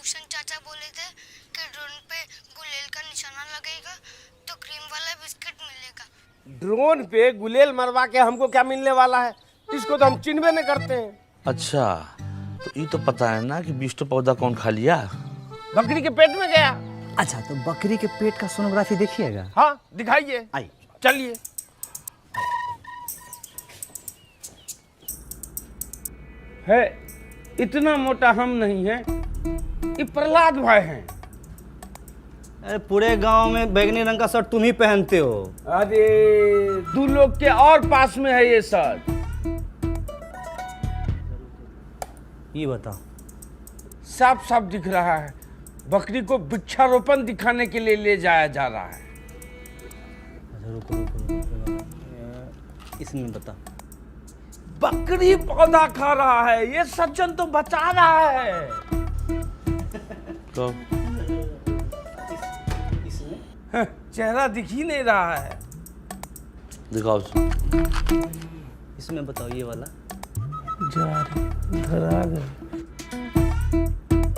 भूषण चाचा बोले थे कि ड्रोन पे गुलेल का निशाना लगेगा तो क्रीम वाला बिस्किट मिलेगा। ड्रोन पे गुलेल मरवा के हमको क्या मिलने वाला है? इसको तो हम चिन्हबे नहीं करते हैं। अच्छा, तो ये तो पता है ना कि बीज तो पौधा कौन खा लिया? बकरी के पेट में गया। अच्छा, तो बकरी के पेट का सोनोग्राफी देखिएगा। हाँ दिखाइए। आई चलिए। है इतना मोटा हम नहीं है, ये प्रहलाद भाई हैं। अरे पूरे गांव में बैगनी रंग का शर्ट तुम ही पहनते हो। अरे 2 लोग के और पास में है ये शर्ट। ये बताओ। साफ साफ दिख रहा है बकरी को वृक्षारोपण दिखाने के लिए ले जाया जा रहा है। अच्छा रुको। इसमें बता। बकरी पौधा खा रहा है, ये सज्जन तो बचा रहा है। तो हाँ, चेहरा दिख ही नहीं रहा है। दिखाओ। इसमें बताओ, ये वाला। जा रही धरा गए।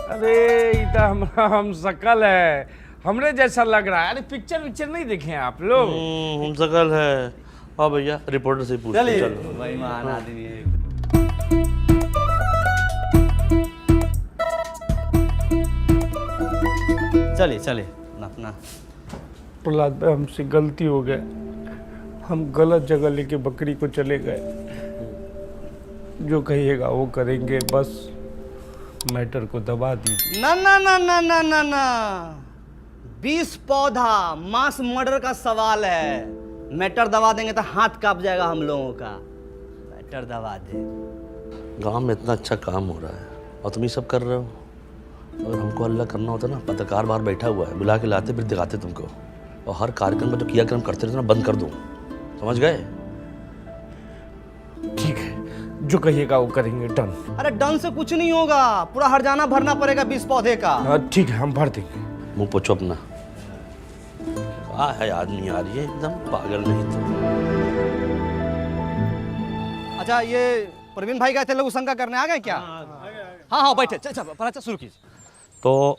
अरे इधर हमारा हम शकल है, हमरे जैसा लग रहा है। अरे पिक्चर नहीं देखे हैं आप लोग? हम शकल है। हाँ भैया, रिपोर्टर से पूछ चलो। भाई महान आदमी है। चले अपना। प्रहलाद भाई हमसे गलती हो गया, हम गलत जगह लेके बकरी को चले गए। जो कहिएगा वो करेंगे, बस मैटर को दबा दीजिए। ना ना ना ना ना ना ना, 20 पौधा मास मर्डर का सवाल है। मैटर दबा देंगे तो हाथ कांप जाएगा हम लोगों का। मैटर दबा दे। गांव में इतना अच्छा काम हो रहा है और तुम ये सब कर रहे हो। अगर हमको अल्लाह करना होता ना, पत्रकार बाहर बैठा हुआ है, बुला के लाते फिर दिखाते तुमको। और हर कार्यक्रम में जो क्रियाक्रम करते रहते ना, बंद कर दूं। समझ गए? ठीक है, जो कहिएगा वो करेंगे। डन। अरे डन से कुछ नहीं होगा, पूरा हर्जाना भरना पड़ेगा 20 पौधे का। हाँ ठीक है, हम भर देंगे। मुंह पोछो अपना। है आदमी यार, ये एकदम पागल नहीं तो। अच्छा, ये प्रवीण भाई गए थे लोग शंका करने, आ गए क्या? हाँ बैठे। चल शुरू कीजिए। तो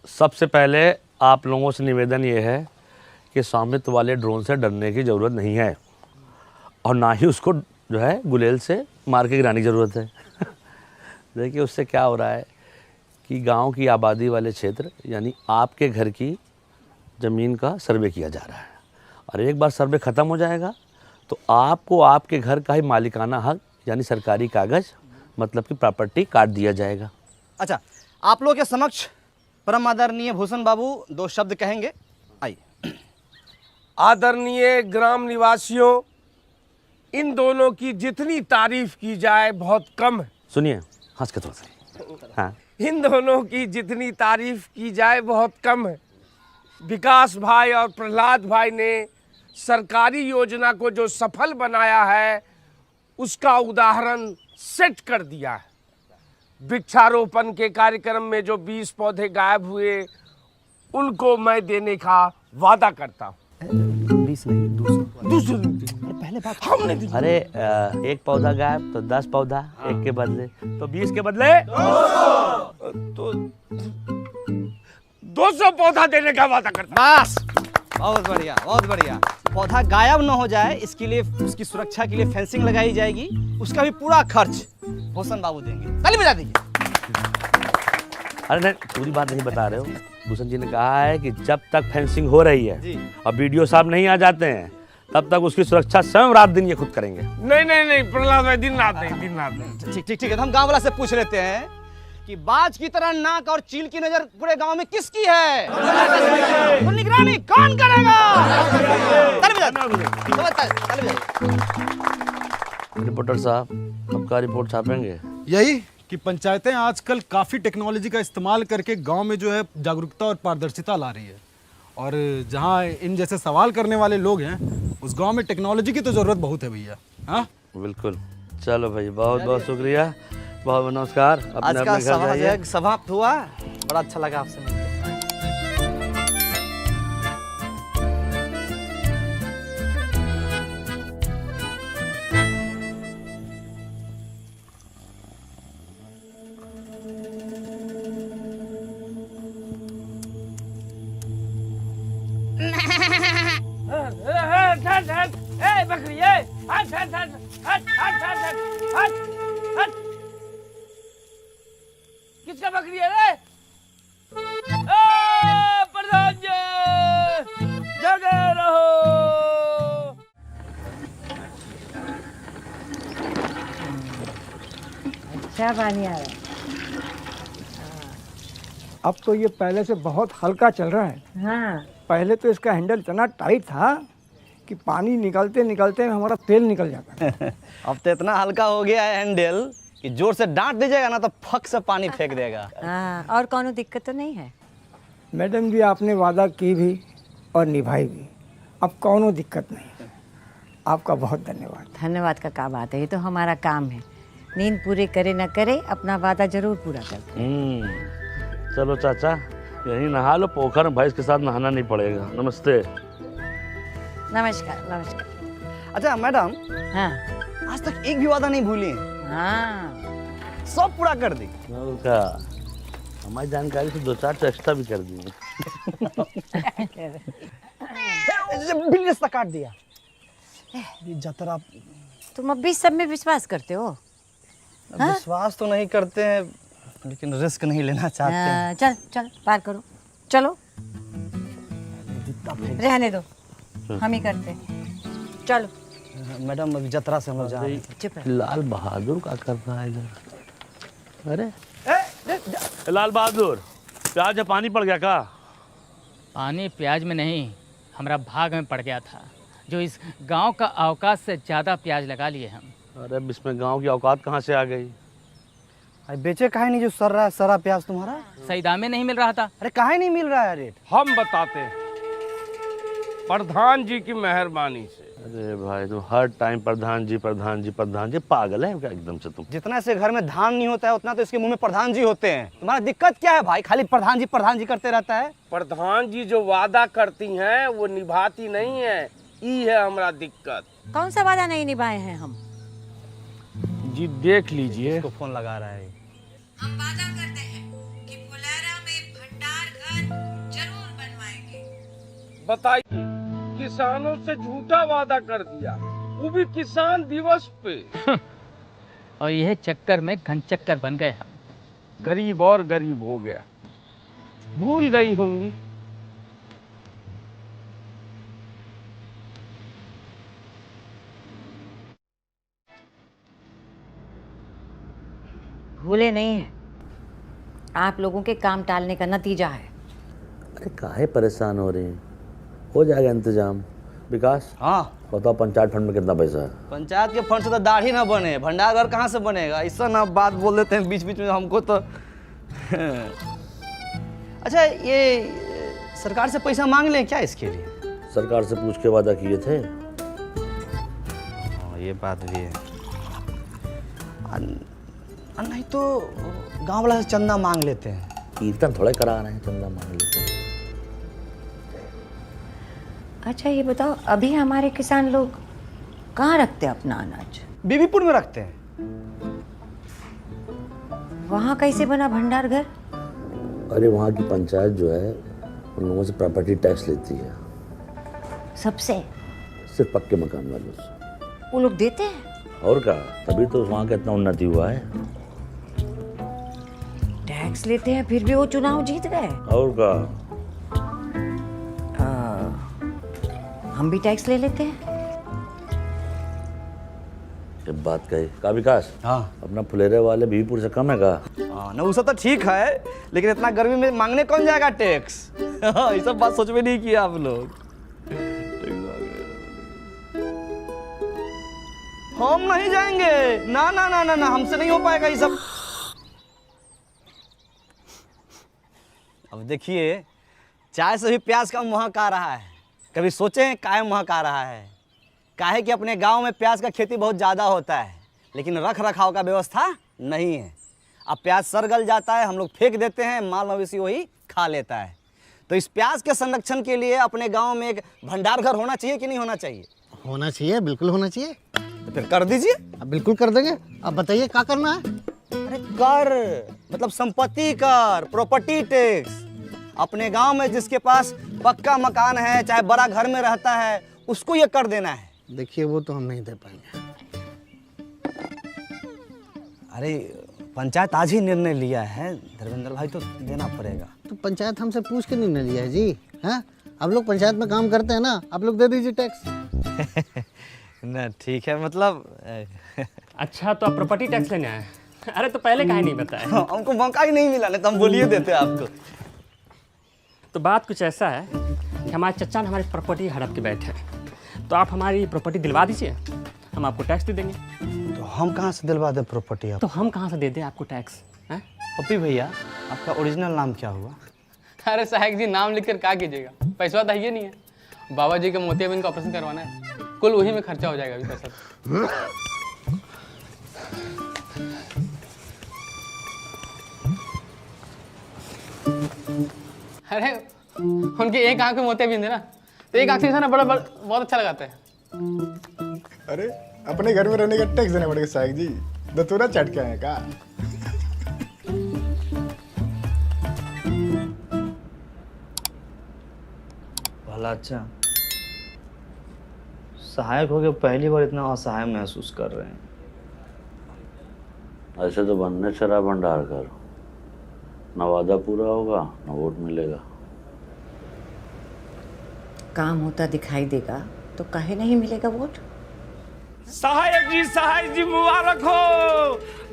सबसे पहले आप लोगों से निवेदन ये है कि स्वामित्व वाले ड्रोन से डरने की ज़रूरत नहीं है और ना ही उसको जो है गुलेल से मार के गिराने की ज़रूरत है। देखिए उससे क्या हो रहा है कि गांव की आबादी वाले क्षेत्र यानी आपके घर की ज़मीन का सर्वे किया जा रहा है और एक बार सर्वे ख़त्म हो जाएगा तो आपको आपके घर का ही मालिकाना हक यानी सरकारी कागज़ मतलब कि प्रॉपर्टी काट दिया जाएगा। अच्छा, आप लोग के समक्ष परम आदरणीय भूषण बाबू 2 शब्द कहेंगे। आइए। आदरणीय ग्राम निवासियों, इन दोनों की जितनी तारीफ की जाए बहुत कम है। सुनिए, हंस के थोड़ा सा। हाँ, इन दोनों की जितनी तारीफ की जाए बहुत कम है। विकास भाई और प्रहलाद भाई ने सरकारी योजना को जो सफल बनाया है उसका उदाहरण सेट कर दिया है। वृक्षारोपण के कार्यक्रम में जो 20 पौधे गायब हुए उनको मैं देने का वादा करता हूँ। 20 नहीं, 200। पहले बात हमने दी। अरे एक पौधा गायब तो 10 पौधा एक के बदले तो 20 के बदले तो 200 पौधा देने का वादा करता हूँ। बस, बहुत बढ़िया बहुत बढ़िया। पौधा गायब न हो जाए इसके लिए, उसकी सुरक्षा के लिए फेंसिंग लगाई जाएगी। उसका भी पूरा खर्च भूषण बाबू देंगे। ताली बजा दीजिए। अरे नहीं, पूरी बात नहीं बता रहे हो। भूषण जी ने कहा है कि जब तक फेंसिंग हो रही है और वीडियो साहब नहीं आ जाते हैं तब तक उसकी सुरक्षा स्वयं रात दिन ये खुद करेंगे। नहीं प्रहलाद भाई, दिन रात नहीं। ठीक है, तो हम गांव वाला से पूछ लेते हैं कि बाज की तरह नाक और चील की नजर पूरे गांव में किसकी है? तो निगरानी कौन करेगा? रिपोर्टर साहब, आपका रिपोर्ट छापेंगे? यही कि पंचायतें आजकल काफ़ी टेक्नोलॉजी का इस्तेमाल करके गांव में जो है जागरूकता और पारदर्शिता ला रही है और जहां इन जैसे सवाल करने वाले लोग हैं उस गांव में टेक्नोलॉजी की तो ज़रूरत बहुत है भैया। हाँ बिल्कुल। चलो भाई, बहुत बहुत शुक्रिया, बहुत नमस्कार। आज का सभा समाप्त हुआ। बड़ा अच्छा लगा आपसे मिलकर। हट हट, ए बकरी ए, हट हट हट हट हट हट हट हट हट। किसका बकरी है रे? ए प्रधान जी, जगे रहो। अच्छा पानी आ रहा है। अब तो ये पहले से बहुत हल्का चल रहा है। हाँ, पहले तो इसका हैंडल इतना टाइट था कि पानी निकलते निकलते हमारा तेल निकल जाता। अब तो इतना हल्का हो गया है हैंडल कि जोर से डांट दीजिएगा ना तो फक से पानी फेंक देगा। हाँ, और कोनो दिक्कत तो नहीं है? मैडम जी, आपने वादा की भी और निभाई भी, अब कौनो दिक्कत नहीं। आपका बहुत धन्यवाद। धन्यवाद का क्या बात है, ये तो हमारा काम है। नींद पूरे करे न करे, अपना वादा जरूर पूरा करते। चलो चाचा, यहीं नहा लो, पोखर में भैंस के साथ नहाना नहीं पड़ेगा। नमस्ते। नमस्कार नमस्कार। अच्छा मैडम, हाँ आज तक एक भी वादा नहीं भूली, हाँ, सब पूरा कर दी। और क्या, हमारी जानकारी से 2-4 तो एक्स्ट्रा भी कर दिए। बिल तक काट दिया। ये जतरा तुम अब भी सब में विश्वास करते हो? विश्वास तो नहीं करते हैं, लेकिन रिस्क नहीं लेना चाहते हैं। हाँ, चल चल पार करो, चलो। रहने दो, हम ही करते हैं। चलो। मैडम अभी जतरा से हम लोग जा रहे हैं। चुप रह। लाल बहादुर क्या कर रहा है इधर? अरे लाल बहादुर, प्याज में पानी पड़ गया का? पानी प्याज में नहीं, हमारा भाग में पड़ गया था, जो इस गांव का औकात से ज़्यादा प्याज लगा लिए हम। अरे अब इसमें गांव की औकात कहाँ से आ गई? अरे बेचे काहे नहीं जो सर रहा है सारा प्याज तुम्हारा? सही दाम में नहीं मिल रहा था। अरे काहे नहीं मिल रहा है रेट? हम बताते हैं, प्रधान जी की मेहरबानी से। अरे भाई तुम हर टाइम प्रधान जी प्रधान जी प्रधान जी, पागल है क्या एकदम से तुम? जितना से घर में धान नहीं होता है उतना तो इसके मुंह में प्रधान जी होते हैं। तुम्हारा दिक्कत क्या है भाई? खाली प्रधान जी करते रहता है। प्रधान जी जो वादा करती हैं वो निभाती नहीं है, ई है हमारा दिक्कत। कौन सा वादा नहीं निभाए हैं हम? जी देख लीजिए, इसको फोन लगा रहा है। हम वादा करते हैं कि फुलेरा में भंडार घर जरूर बनवाएंगे। बताइए, किसानों से झूठा वादा कर दिया, वो भी किसान दिवस पे। और यह चक्कर में घन चक्कर बन गए हम। गरीब और गरीब हो गया, भूल गई होंगी। भूले नहीं है, आप लोगों के काम टालने का नतीजा है। अरे काहे परेशान हो रही हैं? हो जाएगा इंतजाम। विकास, हाँ, बताओ पंचायत फंड में कितना पैसा है? पंचायत के फंड से तो दाढ़ी ना बने, भंडार घर कहाँ से बनेगा? ऐसा ना बात बोल देते हैं बीच बीच में हमको तो। अच्छा, ये सरकार से पैसा मांग लें क्या इसके लिए? सरकार से पूछ के वादा किए थे। ये बात भी है। नहीं तो गांव वाला से चंदा मांग लेते हैं। कीर्तन थोड़े करा रहे हैं, चंदा मांग लेते हैं। अच्छा ये बताओ, अभी हमारे किसान लोग कहाँ रखते हैं अपना अनाज? बीबीपुर में रखते हैं। वहाँ कैसे बना भंडार घर? अरे वहाँ की पंचायत जो है उन लोगों से प्रॉपर्टी टैक्स लेती है, सबसे? सिर्फ पक्के मकान वालों से। वो लोग देते हैं? और क्या, तभी तो वहाँ का इतना उन्नति हुआ है। टैक्स लेते हैं फिर भी वो चुनाव जीत गए। और क्या, हम भी टैक्स ले लेते हैं। जब बात कही का विकास, हाँ अपना फुलेरे वाले बीबीपुर से कम है का? हाँ ना, उससे तो ठीक है, लेकिन इतना गर्मी में मांगने कौन जाएगा टैक्स? ये सब बात सोच में नहीं किया आप लोग। हम नहीं जाएंगे, ना ना ना ना ना, हमसे नहीं हो पाएगा ये सब। अब देखिए, चाय से भी प्याज का महक आ रहा है। कभी सोचे काहे महक आ रहा है? काहे कि अपने गांव में प्याज का खेती बहुत ज़्यादा होता है, लेकिन रख रखाव का व्यवस्था नहीं है। अब प्याज सड़ गल जाता है, हम लोग फेंक देते हैं, माल मवेशी वही खा लेता है। तो इस प्याज के संरक्षण के लिए अपने गांव में एक भंडार घर होना चाहिए कि नहीं होना चाहिए? होना चाहिए, बिल्कुल होना चाहिए। तो फिर कर दीजिए। अब बिल्कुल कर देंगे। अब बताइए क्या करना है? अरे कर मतलब संपत्ति कर, प्रॉपर्टी टैक्स। अपने गांव में जिसके पास पक्का मकान है, चाहे बड़ा घर में रहता है, उसको ये कर देना है। देखिए वो तो हम नहीं दे पाएंगे। अरे पंचायत आज ही निर्णय लिया है धर्मेंद्र भाई, तो देना पड़ेगा। तो पंचायत हमसे पूछ के निर्णय लिया है जी। हाँ, आप लोग पंचायत में काम करते हैं ना, आप लोग दे दीजिए टैक्स। ना ठीक है, मतलब अच्छा तो आप प्रॉपर्टी टैक्स लेने आए? अरे तो पहले काहे नहीं बताया? हमको मौका ही नहीं मिला, नहीं तो हम बोलिए देते आपको। तो बात कुछ ऐसा है कि हमारे चचा ने हमारी प्रॉपर्टी हड़प के बैठे हैं, तो आप हमारी प्रॉपर्टी दिलवा दीजिए, हम आपको टैक्स दे देंगे। तो हम कहाँ से दिलवा दें प्रॉपर्टी आप? तो हम कहाँ से दे दें आपको टैक्स? हैं? पप्पी भैया, आपका ओरिजिनल नाम क्या हुआ? अरे साहब जी, नाम लिखकर क्या कीजिएगा, पैसा तो है नहीं है। बाबा जी के मोतियाबिंद का ऑपरेशन करवाना है, कुल वही में खर्चा हो जाएगा अभी पैसा। अरे उनके एक आंख में मोतियाबिंद है ना, तो एक आंख से ना बड़ा बहुत अच्छा लगाता है। अरे अपने घर में रहने का टैक्स देना पड़ेगा साहब जी, दतूरा चट के आए का। भला अच्छा, सहायक हो गए, पहली बार इतना असहाय महसूस कर रहे हैं। ऐसे तो बनने शराब भंडार कर, न वादा पूरा होगा न वोट मिलेगा। काम होता दिखाई देगा तो काहे नहीं मिलेगा वोट? सहायक जी मुबारक हो।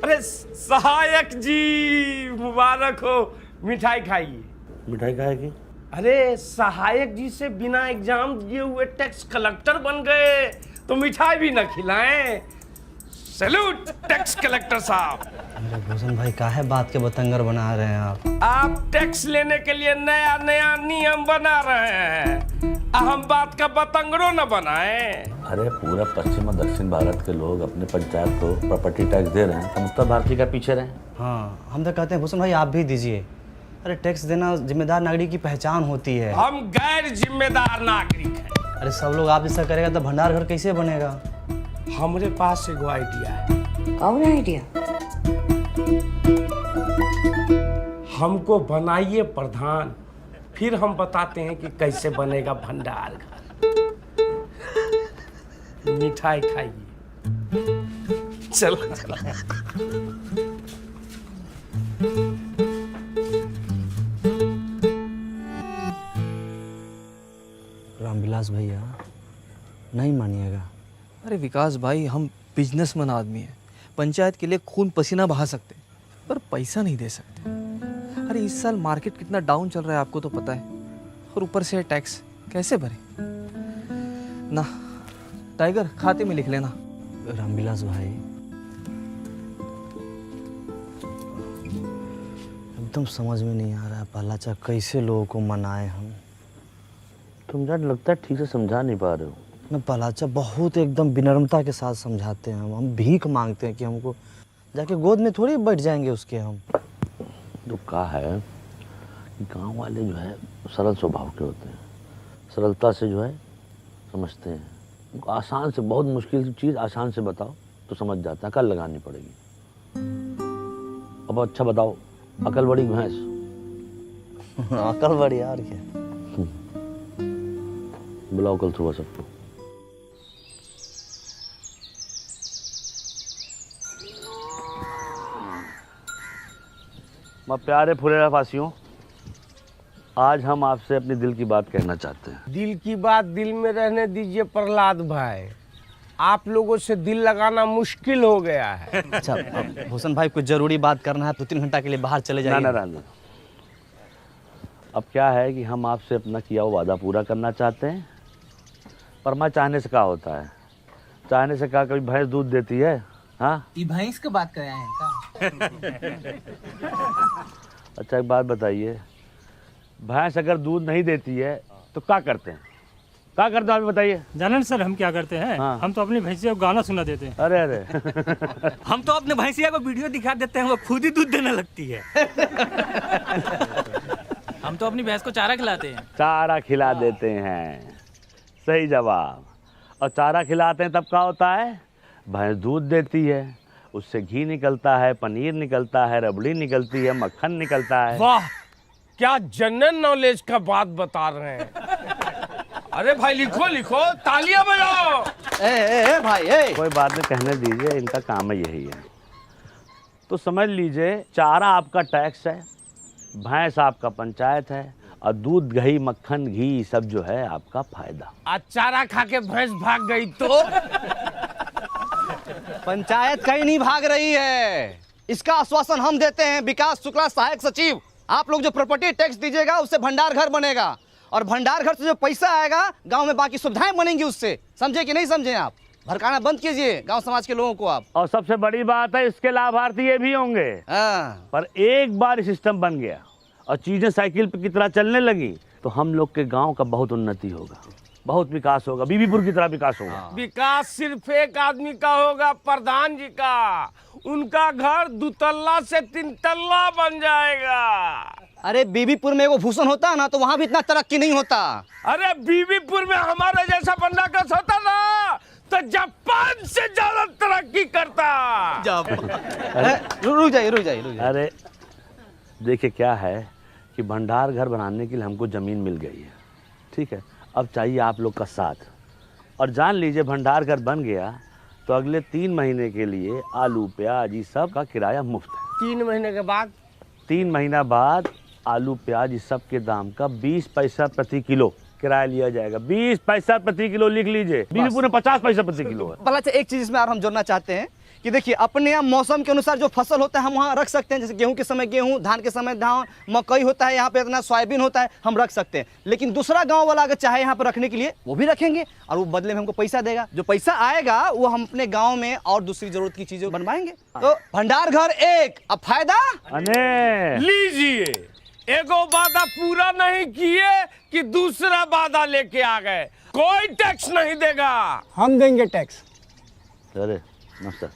अरे सहायक जी मुबारक हो, मिठाई खाइए। मिठाई खाएगी? अरे सहायक जी से बिना एग्जाम दिए हुए टैक्स कलेक्टर बन गए तो मिठाई भी न खिलाएं। सैल्यूट टैक्स कलेक्टर साहब। अरे भूषण भाई, काहे बात के बतंगर बना रहे हैं आप टैक्स लेने के लिए नया नया नियम बना रहे हैं, हम बात का बतंगड़ो न बनाएं। अरे पूरा पश्चिम और दक्षिण भारत के लोग अपने पंचायत को प्रॉपर्टी टैक्स दे रहे हैं, तो उत्तर भारतीय का पीछे रहे। हाँ, हम तो कहते हैं भूषण भाई आप भी दीजिए। अरे टैक्स देना जिम्मेदार नागरिक की पहचान होती है। हम गैर जिम्मेदार नागरिक हैं। अरे सब लोग आप जैसा करेगा तो भंडार घर कैसे बनेगा? हमारे पास एगो आइडिया है। कौन आइडिया? हमको बनाइए प्रधान, फिर हम बताते हैं कि कैसे बनेगा भंडार घर। मिठाई खाइए। चलो रामविलास भैया, नहीं मानिएगा। अरे विकास भाई, हम बिजनेसमैन आदमी हैं, पंचायत के लिए खून पसीना बहा सकते पर पैसा नहीं दे सकते। अरे इस साल मार्केट कितना डाउन चल रहा है आपको तो पता है, और ऊपर से टैक्स कैसे भरे ना। टाइगर, खाते में लिख लेना। रामविलास भाई, एकदम समझ में नहीं आ रहा है पलाचा, कैसे लोगों को मनाए हम। तुम यार लगता है ठीक से समझा नहीं पा रहे हो। ना पलाचा, बहुत एकदम विनम्रता के साथ समझाते हैं हम भीख मांगते हैं कि हमको जाके गोद में थोड़ी बैठ जाएंगे उसके हम। तो कहा है कि गांव वाले जो है सरल स्वभाव के होते हैं, सरलता से जो है समझते हैं। उनको आसान से, बहुत मुश्किल चीज़ आसान से बताओ तो समझ जाता है, कल लगानी पड़ेगी। अब अच्छा बताओ, अकल बड़ी भैंस। अकल बड़ी यार क्या। बुलाओ कल सुबह सबको। मैं प्यारे फुलेरा वासियों, आज हम आपसे अपने दिल की बात कहना चाहते हैं। दिल की बात दिल में रहने दीजिए प्रहलाद भाई, आप लोगों से दिल लगाना मुश्किल हो गया है। अच्छा भूषण भाई, कुछ जरूरी बात करना है, 2-3 घंटा के लिए बाहर चले जाइए। ना। अब क्या है कि हम आपसे अपना किया हुआ वादा पूरा करना चाहते हैं, पर मैं चाहने से क्या होता है, चाहने से क्या कभी भैंस दूध देती है? हाँ, ये भैंस की बात कर रहे हैं का? अच्छा एक बात बताइए, भैंस अगर दूध नहीं देती है तो क्या करते हैं? क्या करते हैं आप बताइए। जानन सर, हम क्या करते हैं? हाँ। हम तो अपनी भैंसिया को गाना सुना देते हैं। अरे हम तो अपने भैंसिया को वीडियो दिखा देते हैं, वो खुद ही दूध देने लगती है। हम तो अपनी भैंस को चारा खिलाते हैं। चारा खिला देते हैं, सही जवाब। और चारा खिलाते हैं तब क्या होता है? भैंस दूध देती है, उससे घी निकलता है, पनीर निकलता है, रबड़ी निकलती है, मक्खन निकलता है। वाह, क्या जनरल नॉलेज का बात बता रहे हैं। अरे भाई लिखो लिखो, तालियां बजाओ। भाई कोई बात नहीं, कहने दीजिए, इनका काम है यही है। तो समझ लीजिए, चारा आपका टैक्स है, भैंस आपका पंचायत है, और दूध दही मक्खन घी सब जो है आपका फायदा। आज चारा खा के भैंस भाग गई तो पंचायत कहीं नहीं भाग रही है, इसका आश्वासन हम देते हैं। विकास शुक्ला, सहायक सचिव, आप लोग जो प्रॉपर्टी टैक्स दीजिएगा उससे भंडार घर बनेगा, और भंडार घर से जो पैसा आएगा गांव में बाकी सुविधाएं बनेंगी उससे। समझे कि नहीं समझे? आप भड़काना बंद कीजिए गांव समाज के लोगों को आप। और सबसे बड़ी बात है, इसके लाभार्थी ये भी होंगे। पर एक बार सिस्टम बन गया और चीजें साइकिल की तरह चलने लगी तो हम लोग के गांव का बहुत उन्नति होगा, बहुत विकास होगा, बीबीपुर की तरह विकास होगा। विकास सिर्फ एक आदमी का होगा, प्रधान जी का। उनका घर 2 तल्ला से 3 तल्ला बन जाएगा। अरे बीबीपुर में वो भूषण होता ना तो वहाँ भी इतना तरक्की नहीं होता। अरे बीबीपुर में हमारे जैसा बंदा कस होता ना तो जापान से ज्यादा तरक्की करता। रुक जाइए। अरे देखिए क्या है कि भंडार घर बनाने के लिए हमको ज़मीन मिल गई है, ठीक है। अब चाहिए आप लोग का साथ, और जान लीजिए भंडार घर बन गया तो अगले 3 महीने के लिए आलू प्याज ये सब का किराया मुफ्त है। 3 महीने के बाद? 3 महीना बाद आलू प्याज इस सब के दाम का 20 पैसा प्रति किलो किराया लिया जाएगा। 20 पैसा प्रति किलो लिख लीजिए। बीबीपुर में 50 पैसा प्रति किलो है। भला एक चीज इसमें और हम जोड़ना चाहते हैं कि देखिए, अपने यहाँ मौसम के अनुसार जो फसल होता है हम वहाँ रख सकते हैं। जैसे गेहूं के समय गेहूं, धान के समय धान, मकई होता है, यहाँ पे इतना सोयाबीन होता है, हम रख सकते हैं। लेकिन दूसरा गांव वाला अगर चाहे यहाँ पर रखने के लिए वो भी रखेंगे, और वो बदले में हमको पैसा देगा। जो पैसा आएगा वो हम अपने गाँव में और दूसरी जरूरत की चीजें बनवाएंगे। तो भंडार घर एक, अब फायदा लीजिए। एगो वादा पूरा नहीं किए कि दूसरा वादा लेके आ गए। कोई टैक्स नहीं देगा। हम देंगे टैक्स। अरे नमस्कार।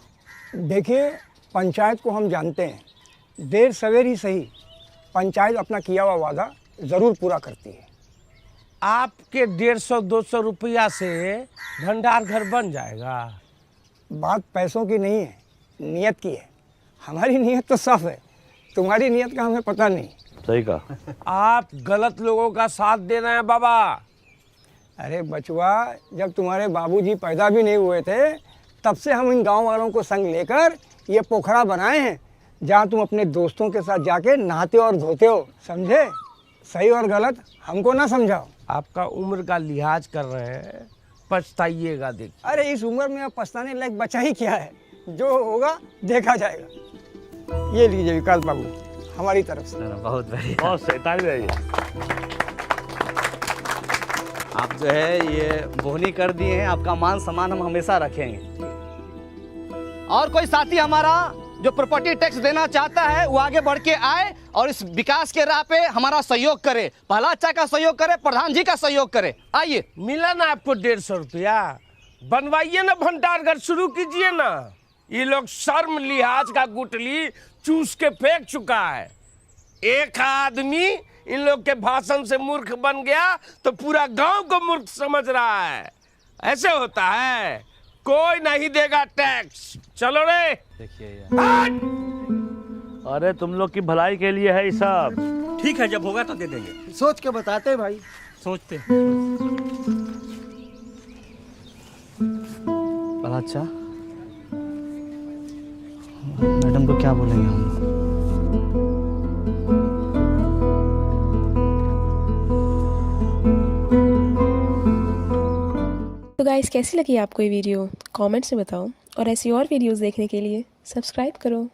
देखिए, पंचायत को हम जानते हैं, देर सवेर ही सही पंचायत अपना किया हुआ वादा ज़रूर पूरा करती है। आपके 150-200 रुपया से भंडार घर बन जाएगा। बात पैसों की नहीं है, नियत की है। हमारी नियत तो साफ है, तुम्हारी नियत का हमें पता नहीं। सही कहा। आप गलत लोगों का साथ दे रहे हैं बाबा। अरे बचवा, जब तुम्हारे बाबूजी पैदा भी नहीं हुए थे तब से हम इन गांव वालों को संग लेकर ये पोखरा बनाए हैं, जहां तुम अपने दोस्तों के साथ जाके नहाते और धोते हो। समझे? सही और गलत हमको ना समझाओ। आपका उम्र का लिहाज कर रहे हैं, पछताइएगा। देखिए, अरे इस उम्र में अब पछताने लायक बचा ही क्या है, जो होगा देखा जाएगा। ये लीजिए विकास बाबू, हमारी तरफ से। बहुत बढ़िया, बहुत सही, ताली बजाइए। आप जो है ये बोहनी कर दिए हैं, आपका मान सम्मान हम हमेशा रखेंगे। और कोई साथी हमारा जो प्रॉपर्टी टैक्स देना चाहता है वो आगे बढ़ के आए और इस विकास के राह पे हमारा सहयोग करे। पहला अच्छा का सहयोग करे, प्रधान जी का सहयोग करे। आइए। मिला ना आपको 150 रुपया? बनवाइए ना भंडार घर, शुरू कीजिए ना। ये लोग शर्म लिहाज का गुटली चूस के फेंक चुका है। एक आदमी इन लोग के भाषण से मूर्ख बन गया तो पूरा गांव को मूर्ख समझ रहा है। ऐसे होता है, कोई नहीं देगा टैक्स। चलो रे। देखिए, अरे तुम लोग की भलाई के लिए है ये सब। ठीक है, जब होगा तो दे देंगे। सोच के बताते हैं भाई। सोचते बड़ा अच्छा। मैडम को क्या बोलेंगे हम? तो गाइस, कैसी लगी आपको ये वीडियो? कमेंट्स में बताओ, और ऐसी और वीडियोस देखने के लिए सब्सक्राइब करो।